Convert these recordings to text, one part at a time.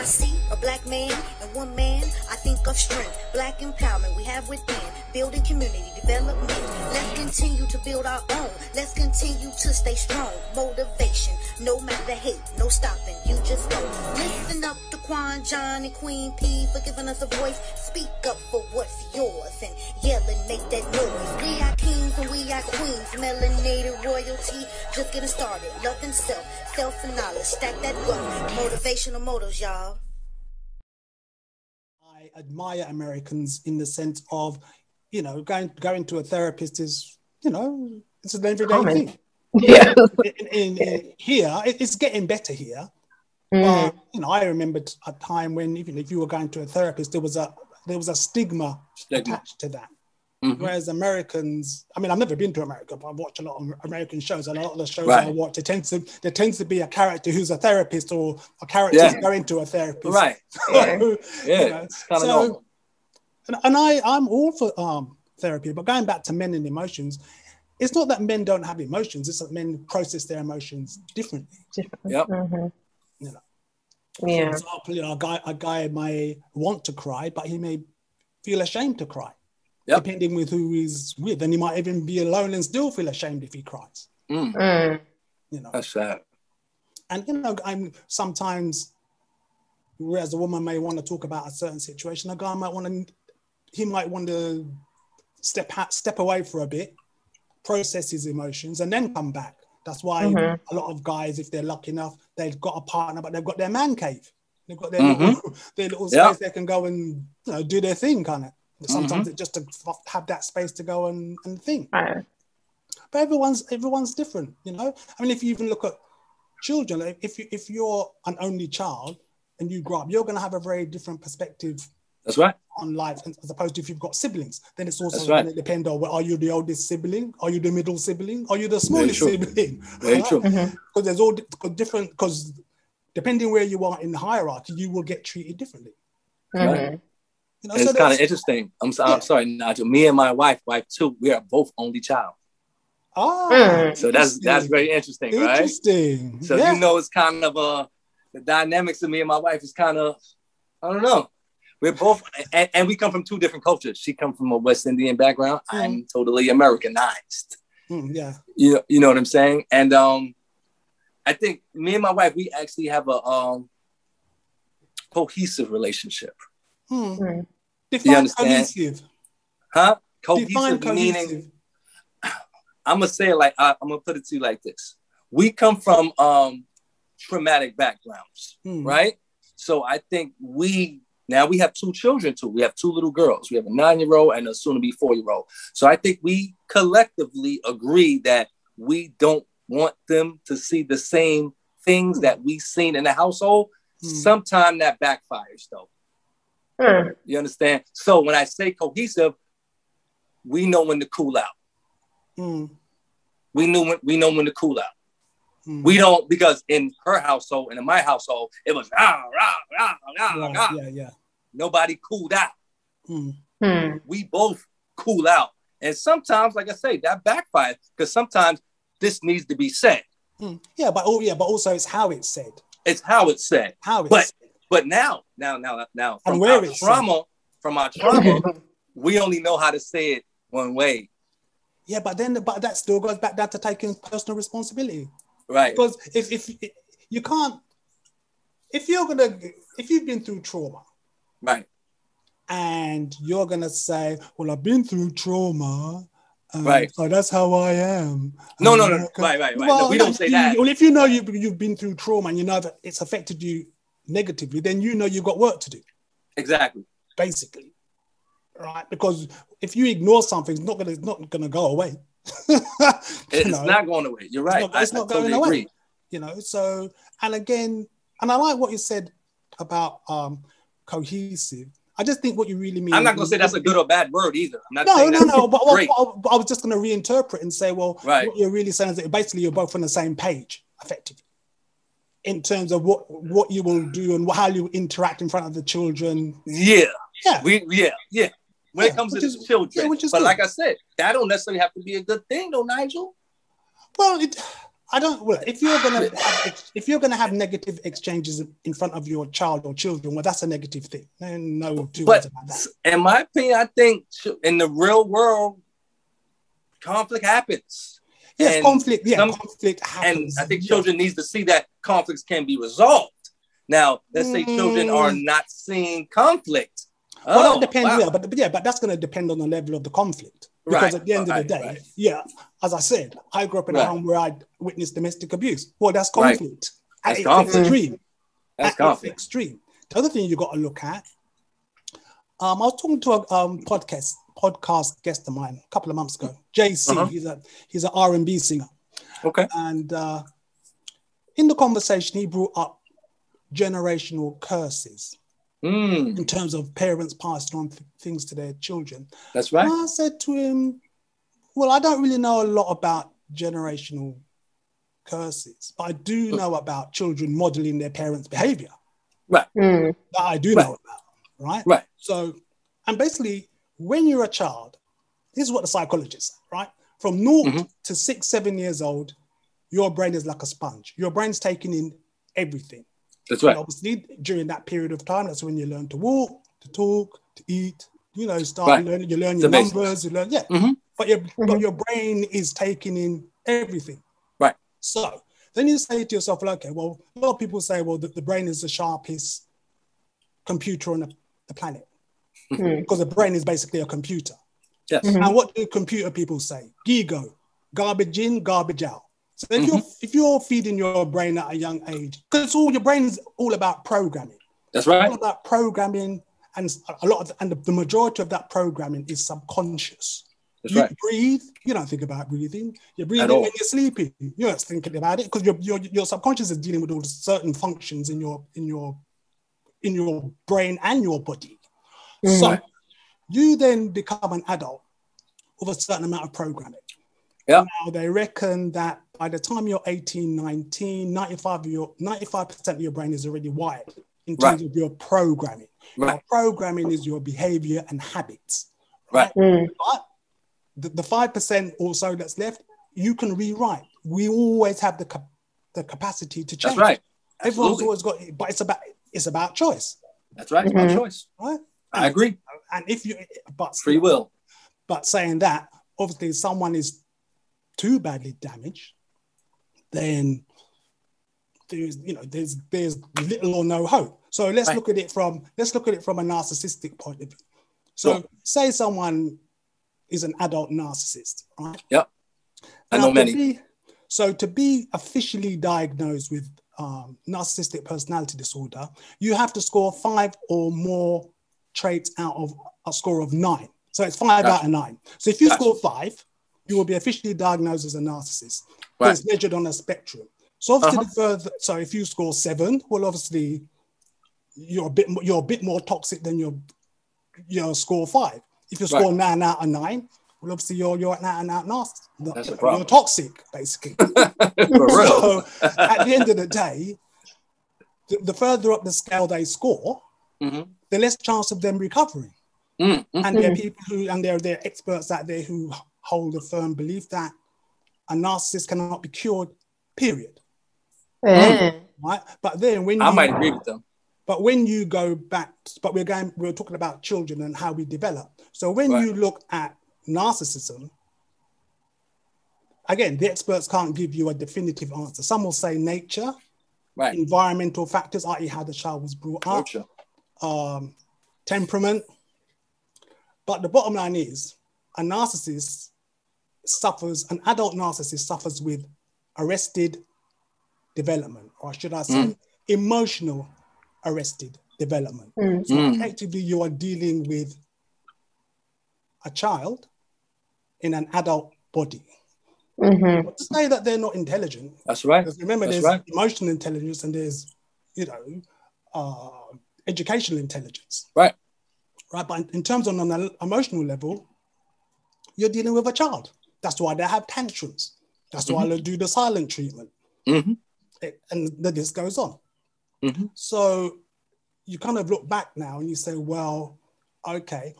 I see a black man and one man, I think of strength, black empowerment we have within, building community development. Let's continue to build our own. Let's continue to stay strong. Motivation, no matter the hate, no stopping. You just go. Listen up to Quan, John, and Queen P for giving us a voice. Speak up for what's yours and yell and make that noise. We are kings and we are queens. Melanated royalty, just getting started. Loving self, self and knowledge. Stack that wealth. Motivational motors, y'all. I admire Americans in the sense of, you know, going to a therapist is, you know, it's an everyday thing. Yeah. In here, it's getting better here. But, you know, I remember a time when even if you were going to a therapist, there was a stigma attached to that. Whereas Americans, I mean, I've never been to America, but I've watched a lot of American shows. And a lot of the shows I watch, there tends to be a character who's a therapist or a character who's going to a therapist. Right. So, Yeah. You know, so, and I'm all for therapy, but going back to men and emotions, it's not that men don't have emotions, it's that men process their emotions differently. Yep. You know. Yeah. For example, you know, a guy may want to cry, but he may feel ashamed to cry. Depending with who he's with, and he might even be alone and still feel ashamed if he cries. You know, that's sad. And you know, sometimes, whereas a woman may want to talk about a certain situation, a guy might want to step away for a bit, process his emotions, and then come back. That's why a lot of guys, if they're lucky enough, they've got a partner, but they've got their man cave. They've got their little space they can go and, you know, do their thing, kind of. Sometimes it's just to have that space to go and think. But everyone's different, you know. I mean, if you even look at children, if you're an only child and you grow up, you're going to have a very different perspective. That's right. On life, as opposed to if you've got siblings. Then it's also going to depend on, well, are you the oldest sibling? Are you the middle sibling? Are you the smallest sibling? Very true. Because there's all different. Because depending where you are in the hierarchy, you will get treated differently. Right. You know, and it's kind of interesting. I'm sorry, Nigel. Me and my wife too, we are both only child. So that's very interesting, right? Interesting. So you know, it's kind of the dynamics of me and my wife is kind of, I don't know. We're both, and we come from two different cultures. She comes from a West Indian background. I'm totally Americanized. You know what I'm saying? And I think me and my wife, we actually have a cohesive relationship. Define cohesive. Huh? Cohesive, Define cohesive. Meaning, I'm gonna say it like I'm gonna put it to you like this. We come from traumatic backgrounds, right? So I think we have two children too. We have two little girls. We have a 9-year-old and a soon-to-be 4-year-old. So I think we collectively agree that we don't want them to see the same things that we've seen in the household. Sometimes that backfires though. You understand? So when I say cohesive, we know when to cool out. We know when to cool out. We don't, because in her household and in my household, it was rah, rah, rah, rah, rah. Nobody cooled out. We both cool out. And sometimes, like I say, that backfires because sometimes this needs to be said. But also it's how it's said. It's how it's said. But now, from our trauma, we only know how to say it one way. Yeah, but that still goes back down to taking personal responsibility. Right. Because if you can't, if you've been through trauma, right, and you're gonna say, well, I've been through trauma, right, so that's how I am. No, right. Well, no, we don't say that. Well, if you know you've been through trauma and you know that it's affected you negatively, then you know you've got work to do. Exactly. Basically, right? Because if you ignore something, it's not gonna go away. It's not going away. You're right. It's not going away. Agree. You know. So, and again, and I like what you said about cohesive. I just think what you really mean. I'm not going to say that's a good or bad word either. I'm not no. But I was just going to reinterpret and say, well, what you're really saying is that basically you're both on the same page, effectively, in terms of what you will do and how you interact in front of the children. Yeah. When it comes to the children. But good. Like I said, that don't necessarily have to be a good thing, though, Nigel. Well, I don't. Well, if you're gonna have negative exchanges in front of your child or children, well, that's a negative thing. No two words about that. In my opinion, I think in the real world, conflict happens. Yes, and conflict. Yeah, conflict happens. And I think children needs to see that conflicts can be resolved. Now, let's say children are not seeing conflict. Well, that depends. Wow. But that's going to depend on the level of the conflict. Because at the end of the day, as I said, I grew up in a home where I witnessed domestic abuse. Well, that's conflict. That's conflict. Extreme. That's conflict. Extreme. The other thing you got to look at. I was talking to a podcast guest of mine a couple of months ago. JC, he's an R&B singer. Okay. And in the conversation, he brought up generational curses. In terms of parents passing on things to their children. That's right. And I said to him, well, I don't really know a lot about generational curses, but I do know about children modeling their parents' behavior. Right. That I do know about, right? Right. So, and basically, when you're a child, this is what the psychologists say, right? From 0 to 6, 7 years old, your brain is like a sponge. Your brain's taking in everything. That's right. And obviously, during that period of time, that's when you learn to walk, to talk, to eat. You know, you learn your numbers. You learn, But your brain is taking in everything. Right. So then you say to yourself, okay, well, a lot of people say, well, the brain is the sharpest computer on the planet because the brain is basically a computer. Yes. And what do computer people say? GIGO, garbage in, garbage out. So if you're feeding your brain at a young age, because your brain is all about programming. That's right. It's all about programming, and the majority of that programming is subconscious. That's right. You breathe. You don't think about breathing. You're breathing when you're sleeping. You're not thinking about it because your subconscious is dealing with all the certain functions in your brain and your body. So you then become an adult with a certain amount of programming. Yeah. Now they reckon that by the time you're 18, 19, 95% of your brain is already wired in terms of your programming. Right. Your programming is your behavior and habits. Right. But the 5% or so that's left, you can rewrite. We always have the capacity to change. That's right. Everyone's always got it, but it's about choice. That's right. It's about choice. Right. I agree. And but free will. But saying that, obviously, if someone is too badly damaged, then there's little or no hope. So let's look at it from a narcissistic point of view. So say someone is an adult narcissist, right? Yep. I know many. To be officially diagnosed with narcissistic personality disorder, you have to score 5 or more traits out of a score of 9. So it's 5 out of 9. So if you score 5, you will be officially diagnosed as a narcissist. Right. It's measured on a spectrum. So obviously, so if you score 7, well, obviously you're a bit more toxic than your score 5. If you score 9 out of 9, well, obviously you're an out and out narcissist. That's a problem. You're toxic, basically. For real. So at the end of the day, the further up the scale they score, the less chance of them recovering. And there are people there are experts out there who hold a firm belief that a narcissist cannot be cured, period. Right? But then when I might agree with them. But when you go back, we're talking about children and how we develop. So when you look at narcissism, again, the experts can't give you a definitive answer. Some will say nature, environmental factors, i.e. how the child was brought up, temperament. But the bottom line is an adult narcissist suffers with arrested development, or should I say emotional arrested development. So effectively you are dealing with a child in an adult body. But to say that they're not intelligent. That's right. Because remember, there's emotional intelligence and there's, educational intelligence. Right. Right. But in terms of an emotional level, you're dealing with a child. That's why they have tantrums. That's why they do the silent treatment. And the list goes on. So you kind of look back now and you say, well, okay,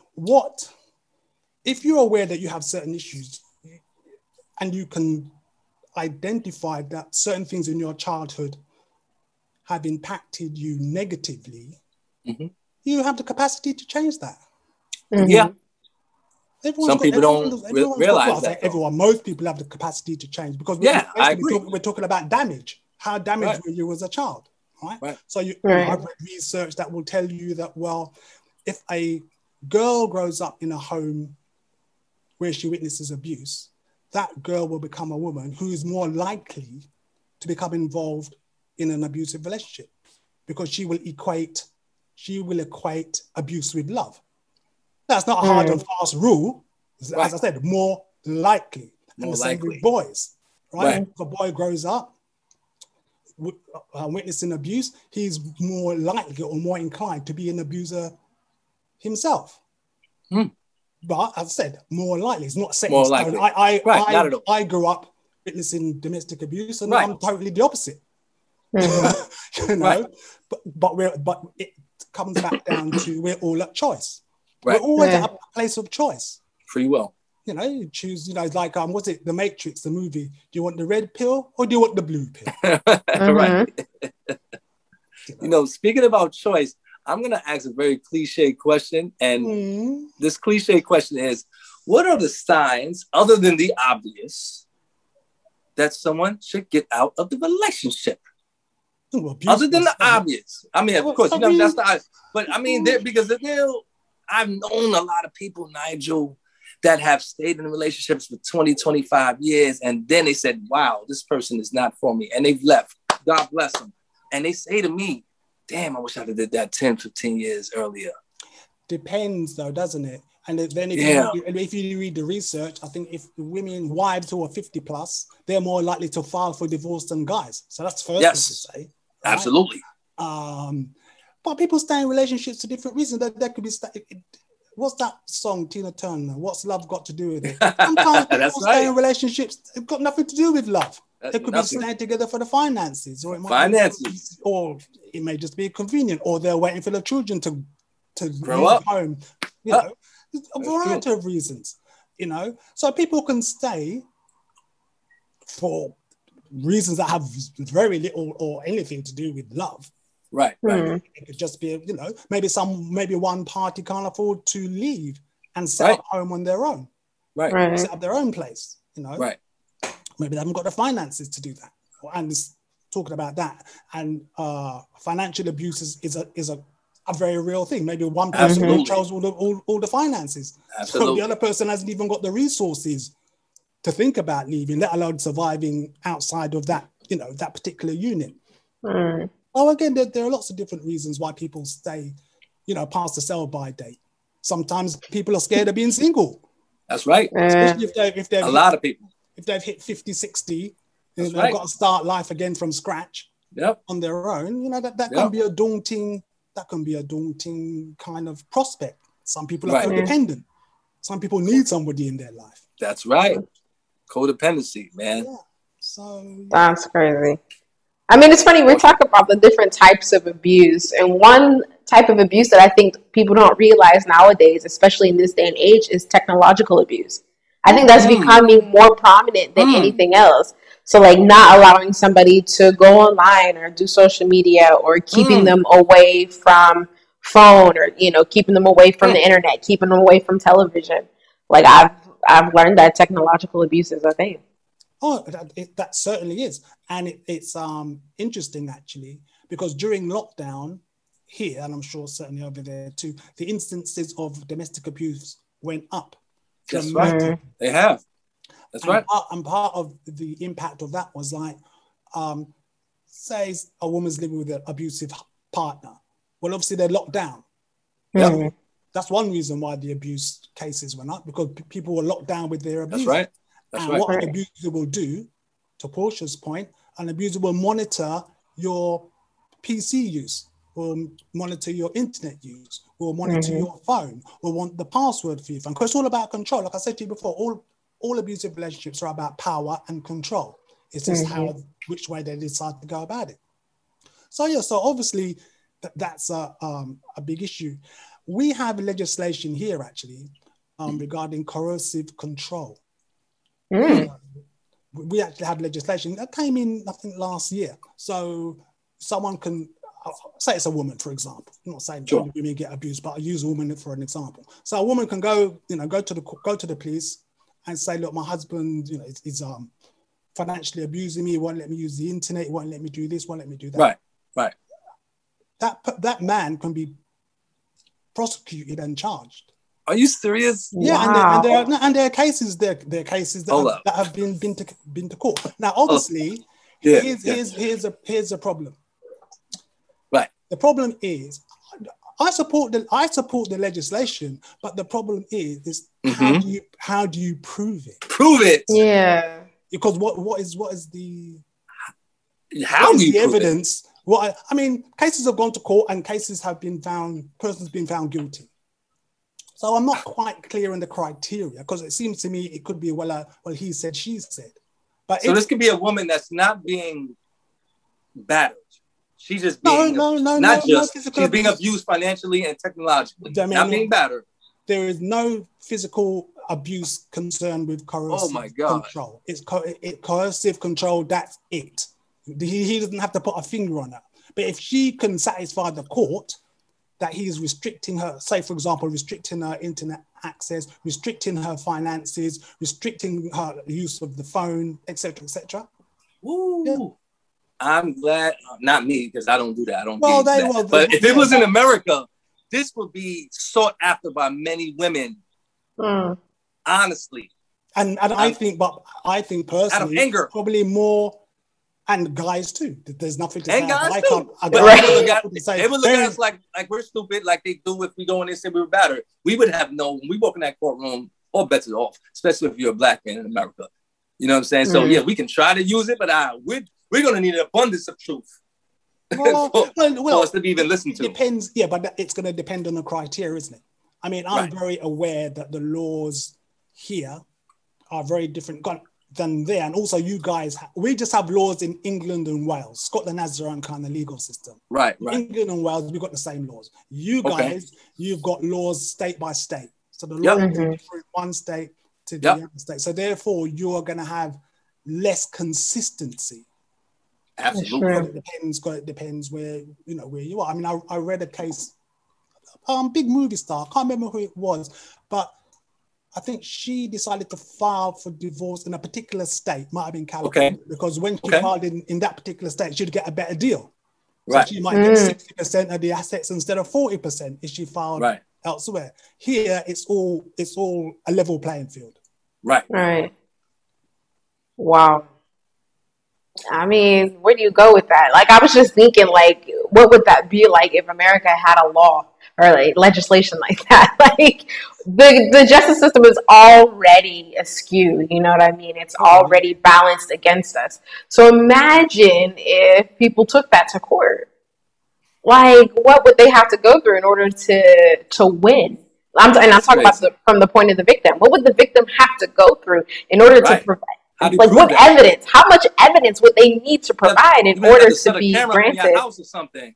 if you're aware that you have certain issues and you can identified that certain things in your childhood have impacted you negatively, you have the capacity to change that. Yeah. Some people don't realize that. Most people have the capacity to change, because I agree. we're talking about damage. How damaged were you as a child, right? So I've read research that will tell you that, well, if a girl grows up in a home where she witnesses abuse, that girl will become a woman who is more likely to become involved in an abusive relationship, because she will equate abuse with love. That's not a hard and fast rule. As I said, more likely. And the same with boys, right? If a boy grows up witnessing abuse, he's more likely or more inclined to be an abuser himself. But as I said, more likely. It's not set in stone. I grew up witnessing domestic abuse, and I'm totally the opposite. You know, but it comes back down to we're all at choice. We're always at a place of choice. Free will. You know, you choose, you know, like, what's it, The Matrix, the movie? Do you want the red pill or do you want the blue pill? Right. You know, speaking about choice, I'm going to ask a very cliche question. And this cliche question is, what are the signs, other than the obvious, that someone should get out of the relationship? Other than the obvious. I mean, of course, you know, that's the obvious. But I mean, because I've known a lot of people, Nigel, that have stayed in relationships for 20, 25 years. And then they said, wow, this person is not for me. And they've left. God bless them. And they say to me, damn, I wish I did that 10, 15 years earlier. Depends though, doesn't it? And then if you read the research, I think if women, wives who are 50 plus, they're more likely to file for divorce than guys. So that's first thing to say. Right? Absolutely. But people stay in relationships for different reasons. There could be, what's that song, Tina Turner? What's love got to do with it? Sometimes people stay in relationships, it's got nothing to do with love. They could be staying together for the finances, or it might or it may just be convenient, or they're waiting for the children to grow up home. You know, a variety of reasons. You know, so people can stay for reasons that have very little or anything to do with love. Right. It could just be, you know, maybe one party can't afford to leave and set up home on their own. Set up their own place, you know. Maybe they haven't got the finances to do that. And talking about that, and financial abuse is a very real thing. Maybe one person controls all the finances. So the other person hasn't even got the resources to think about leaving, let alone surviving outside of that, you know, that particular unit. Oh, again, there are lots of different reasons why people stay, you know, past the sell-by date. Sometimes people are scared of being single. That's right. Especially if they've a lot of people. If they've hit 50, 60, they've got to start life again from scratch on their own. You know, that can be a daunting kind of prospect. Some people are codependent. Some people need somebody in their life. That's right. Codependency, man. Yeah. So that's crazy. I mean, it's funny, we're talking about the different types of abuse, and one type of abuse that I think people don't realize nowadays, especially in this day and age, is technological abuse. I think that's becoming more prominent than anything else. So like not allowing somebody to go online or do social media, or keeping them away from phone, or, you know, keeping them away from the internet, keeping them away from television. Like I've learned that technological abuse is a thing. Oh, that certainly is. And it's interesting, actually, because during lockdown here, and I'm sure certainly over there too, the instances of domestic abuse went up. That's right. They have. That's right. And part of the impact of that was like, say a woman's living with an abusive partner. Well, obviously they're locked down. So that's one reason why the abuse cases went up, because people were locked down with their abuse. That's right. That's right. What an abuser will do, to Portia's point, an abuser will monitor your PC use, will monitor your internet use, will monitor your phone, will want the password for your phone. Because it's all about control. Like I said to you before, all abusive relationships are about power and control. It's just which way they decide to go about it. So yeah, so obviously that's a big issue. We have legislation here actually regarding coercive control. we actually had legislation that came in, I think, last year. So someone can say it's a woman, for example. I'm not saying Sure. women get abused, but I use a woman for an example. So a woman can go to the police and say, look, my husband, is financially abusing me. He won't let me use the internet. He won't let me do this. Won't let me do that. Right. That man can be prosecuted and charged. Are you serious? Yeah, Wow. and there are cases that have been to court. Now, obviously, here's a problem. Right. The problem is, I support the legislation, but the problem is how do you prove it? Prove it. Yeah. Because what is the evidence? I mean, cases have gone to court and cases have been found, persons been found guilty. So I'm not quite clear on the criteria, because it seems to me it could be well he said, she said. But so this could be a woman that's not being battered. She's just being she's being abused financially and technologically, not being battered. There is no physical abuse concerned with coercive control. It's coercive control. That's it. He doesn't have to put a finger on that. But if she can satisfy the court that he's restricting her, say for example, restricting her internet access, restricting her finances, restricting her use of the phone, etc., etc. Yeah. I'm glad, not me, because I don't do that. I don't. But if it was in America, this would be sought after by many women. Honestly, and I think personally, out of anger, probably more. And guys too. There's nothing to say. And guys too. They would look at us like we're stupid, like they do if we go in and say we were battered. We would have when we walk in that courtroom, all bets are off, especially if you're a black man in America. You know what I'm saying? So yeah, we can try to use it, but we're going to need an abundance of truth for us to be even listened to. Depends, yeah, but it's going to depend on the criteria, isn't it? I mean, I'm very aware that the laws here are very different than there, and also you guys, we just have laws in England and Wales. Scotland has their own kind of legal system. Right. England and Wales, we've got the same laws. You guys, you've got laws state by state. So the law is different from one state to the other state. So therefore, you are going to have less consistency. Absolutely. It depends where you are. I mean, I read a case, big movie star, I can't remember who it was, but I think she decided to file for divorce in a particular state, might have been California, because when she filed in that particular state, she'd get a better deal. So she might get 60% of the assets instead of 40% if she filed elsewhere. Here, it's all a level playing field. Right. Wow. I mean, where do you go with that? Like, I was just thinking, like, what would that be like if America had a law or like legislation like that? Like, the justice system is already askew. You know what I mean? It's already balanced against us. So imagine if people took that to court. Like, what would they have to go through in order to win? I'm talking about from the point of the victim. What would the victim have to go through in order to provide? Like, what evidence? How much evidence would they need to provide in order to be granted? In your house or something.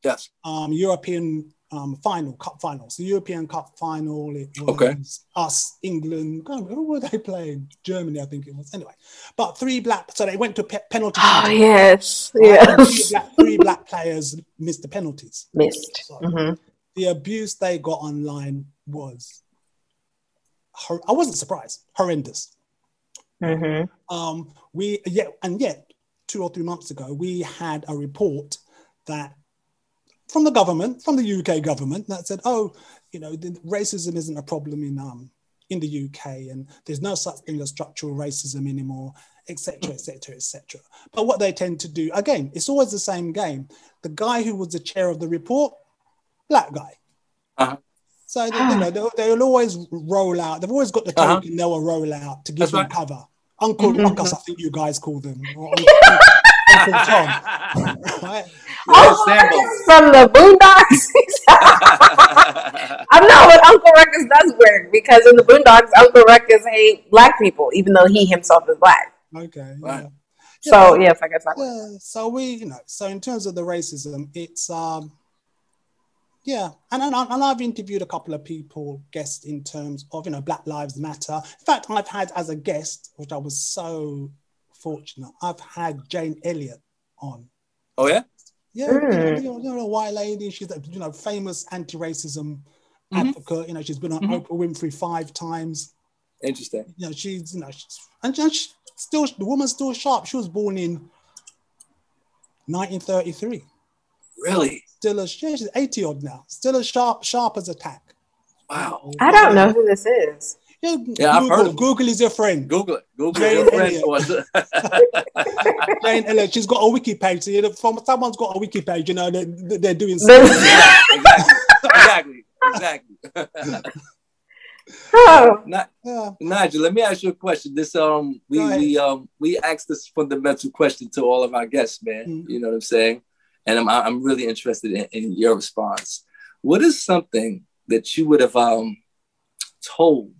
Yes. European cup finals. The European Cup final. It was us, England. Who were they playing? Germany, I think it was. Anyway, but three black. So they went to penalty. Oh yes. Three black players missed the penalties. So, the abuse they got online was, I wasn't surprised, horrendous. Yet 2 or 3 months ago, we had a report that from the government, from the UK government, that said, racism isn't a problem in the UK, and there's no such thing as structural racism anymore, etc., etc., etc. But what they tend to do, again, it's always the same game. The guy who was the chair of the report, black guy. So they'll always roll out. They've always got the token. They'll roll out to give them cover. Uncle Ruckus, I think you guys call them. Or Uncle Tom. Right? From the Boondocks. I know, but Uncle Ruckus does work, because in the Boondocks, Uncle Ruckus hate black people, even though he himself is black. Okay. Right. So yes, I guess that works. So so in terms of the racism, it's Yeah, and I've interviewed a couple of people, guests, in terms of, you know, Black Lives Matter. In fact, I've had as a guest, which I was so fortunate, I've had Jane Elliott on. Oh yeah? Yeah, you know, a white lady. She's a, you know, famous anti-racism advocate. You know, she's been on Oprah Winfrey 5 times. Interesting. You know, she's, you know, she's still, the woman's still sharp. She was born in 1933. Really? Still as, yeah, she's 80 odd now. Still as sharp as a tack. Wow. I don't know who this is. Yeah, I've heard of Google is your friend. Google it. Google Jane your friend. Jane Elliott, she's got a wiki page. So, you know, someone's got a wiki page, you know, they're doing Exactly. Oh. Nigel, let me ask you a question. This we ask this fundamental question to all of our guests, man. You know what I'm saying? And I'm really interested in your response. What is something that you would have told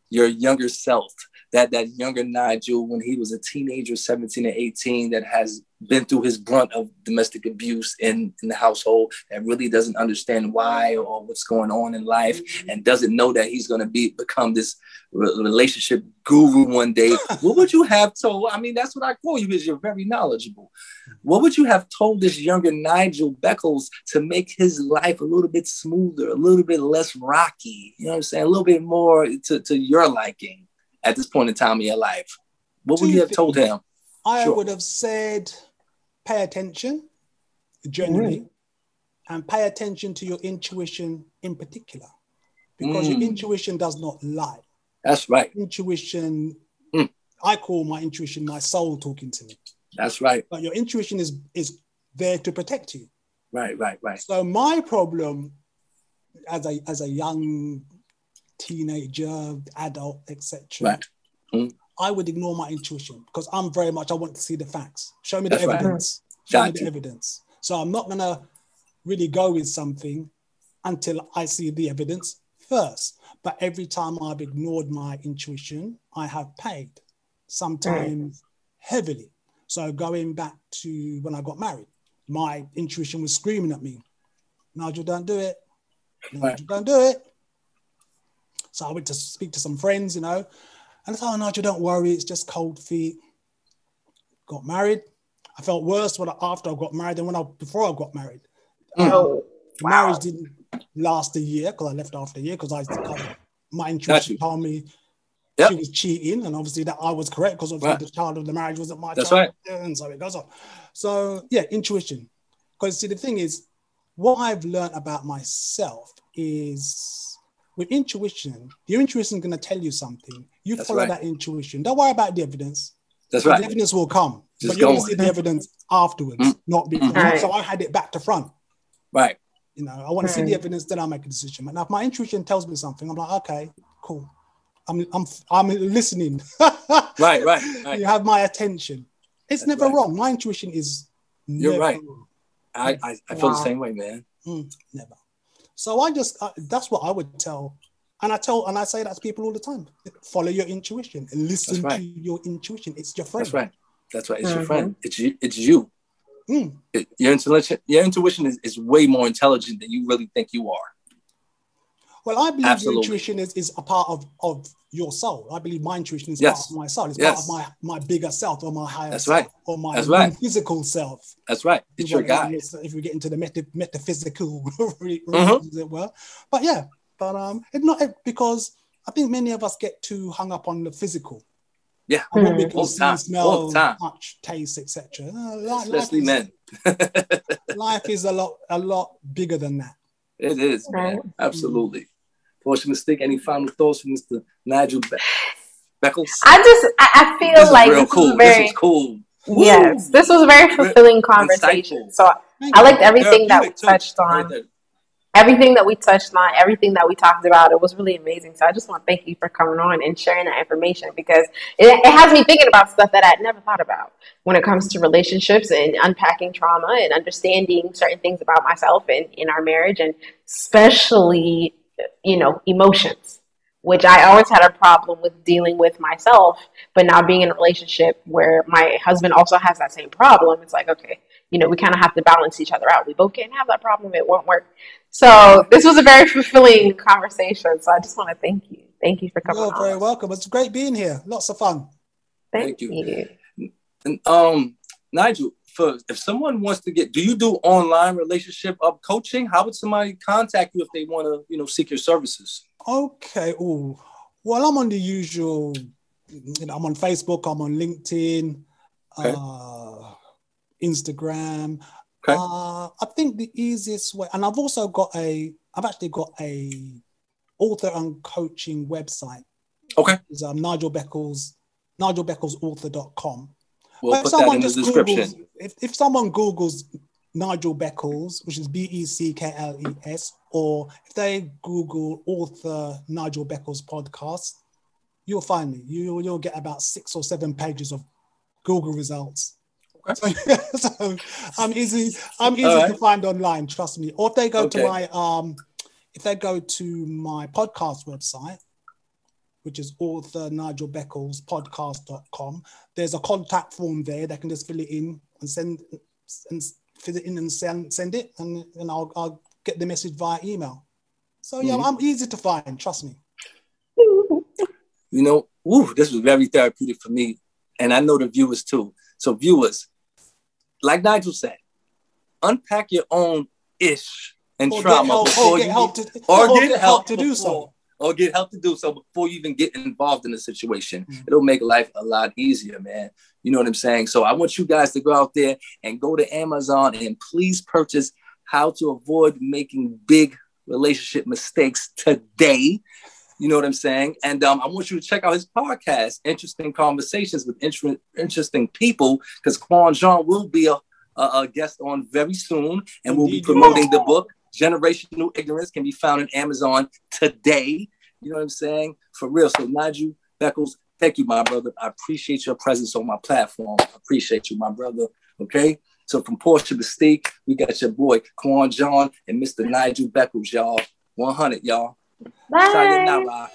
your younger self, that younger Nigel, when he was a teenager, 17 or 18, that has been through his brunt of domestic abuse in the household, and really doesn't understand why or what's going on in life, and doesn't know that he's going to become this relationship guru one day? What would you have told? I mean, that's what I call you, because you're very knowledgeable. What would you have told this younger Nigel Beckles to make his life a little bit smoother, a little bit less rocky? You know what I'm saying? A little bit more to your liking at this point in time in your life. What would you have told him? I would have said, pay attention, generally, and pay attention to your intuition in particular, because your intuition does not lie. That's right. Intuition, I call my intuition my soul talking to me. That's right. But your intuition is there to protect you. Right. So my problem as a young teenager, adult, etc., I would ignore my intuition, because I'm very much, I want to see the facts. Show me the evidence. Show me the evidence. So I'm not going to really go with something until I see the evidence first. But every time I've ignored my intuition, I have paid, sometimes heavily. So going back to when I got married, my intuition was screaming at me, Nigel, don't do it. Nigel, don't do it. So I went to speak to some friends, you know, and I thought, oh, Nigel, don't worry, it's just cold feet. Got married. I felt worse after I got married than before I got married. Marriage didn't last a year, because I left after a year, because my intuition told me she was cheating, and obviously that I was correct, because obviously the child of the marriage wasn't my child. And so it goes on. So yeah, intuition. Because see, the thing is, what I've learned about myself is, with intuition, your intuition is going to tell you something. You follow that intuition. Don't worry about the evidence. That's right. The evidence will come, but you're going to see the evidence afterwards, not before. So I had it back to front. Right. You know, I want to see the evidence, then I'll make a decision. But now if my intuition tells me something, I'm like, okay, cool. I'm listening. Right. You have my attention. It's never wrong. My intuition is You're never right. wrong. I feel the same way, man. Never. So that's what I would tell. And I say that to people all the time. Follow your intuition and listen to your intuition. It's your friend. That's right. It's your friend. It's you. Your intuition is way more intelligent than you really think you are. Well, I believe your intuition is a part of your soul. I believe my intuition is part of my soul. It's part of my bigger self, or my higher self, or my physical self. That's right. It's your guide. If we get into the metaphysical, as it were. But yeah, it's not, because I think many of us get too hung up on the physical. Yeah. And what we can see, smell, touch, taste, etc. Especially men. Life is a lot bigger than that. It is, man. Absolutely. Portia Mystique, any final thoughts from Mr. Nigel Beckles? I feel like this was cool. Yes, this was a very fulfilling conversation. Insightful. So I liked everything that we touched on. Everything that we touched on, everything that we talked about, it was really amazing. So I just want to thank you for coming on and sharing that information, because it has me thinking about stuff that I'd never thought about when it comes to relationships and unpacking trauma and understanding certain things about myself and in our marriage, and especially, emotions, which I always had a problem with dealing with myself. But now being in a relationship where my husband also has that same problem, it's like, okay, you know, we kind of have to balance each other out. We both can't have that problem. It won't work. So this was a very fulfilling conversation. So I just want to thank you. Thank you for coming on. You're very welcome. It's great being here. Lots of fun. Thank you. And Nigel, if someone wants to do you do online relationship coaching? How would somebody contact you if they want to, you know, seek your services? Okay. Oh, well, I'm on the usual, you know, I'm on Facebook, I'm on LinkedIn, Instagram. Okay. I think the easiest way, and I've actually got a author and coaching website. Okay. It's NigelBeckles.com. We'll put that in the description. If someone Googles Nigel Beckles, which is BECKLES, or if they Google author Nigel Beckles podcast, you'll find me. You'll get about 6 or 7 pages of Google results. Okay. So I'm easy to find online. Trust me. Or if they go to my podcast website, which is author Nigel Beckles podcast.com. There's a contact form there. They can just fill it in and send it, and I'll get the message via email. So yeah, I'm easy to find. Trust me. You know, this was very therapeutic for me, and I know the viewers too. So viewers, like Nigel said, unpack your own ish and trauma before you get help to do so. Or get help to do so before you even get involved in the situation. It'll make life a lot easier, man. You know what I'm saying? So I want you guys to go out there and go to Amazon and please purchase How to Avoid Making Big Relationship Mistakes today. You know what I'm saying? And I want you to check out his podcast, Interesting Conversations with Interesting People, because Quan Jean will be a guest on very soon, and we'll be promoting the book. Generational Ignorance can be found on Amazon today. You know what I'm saying? For real. So Nigel Beckles, thank you, my brother. I appreciate your presence on my platform. I appreciate you, my brother. Okay? So from Portia Mystique, we got your boy, Quan Jean, and Mr. Nigel Beckles, y'all. 100, y'all. Bye. Sayonara.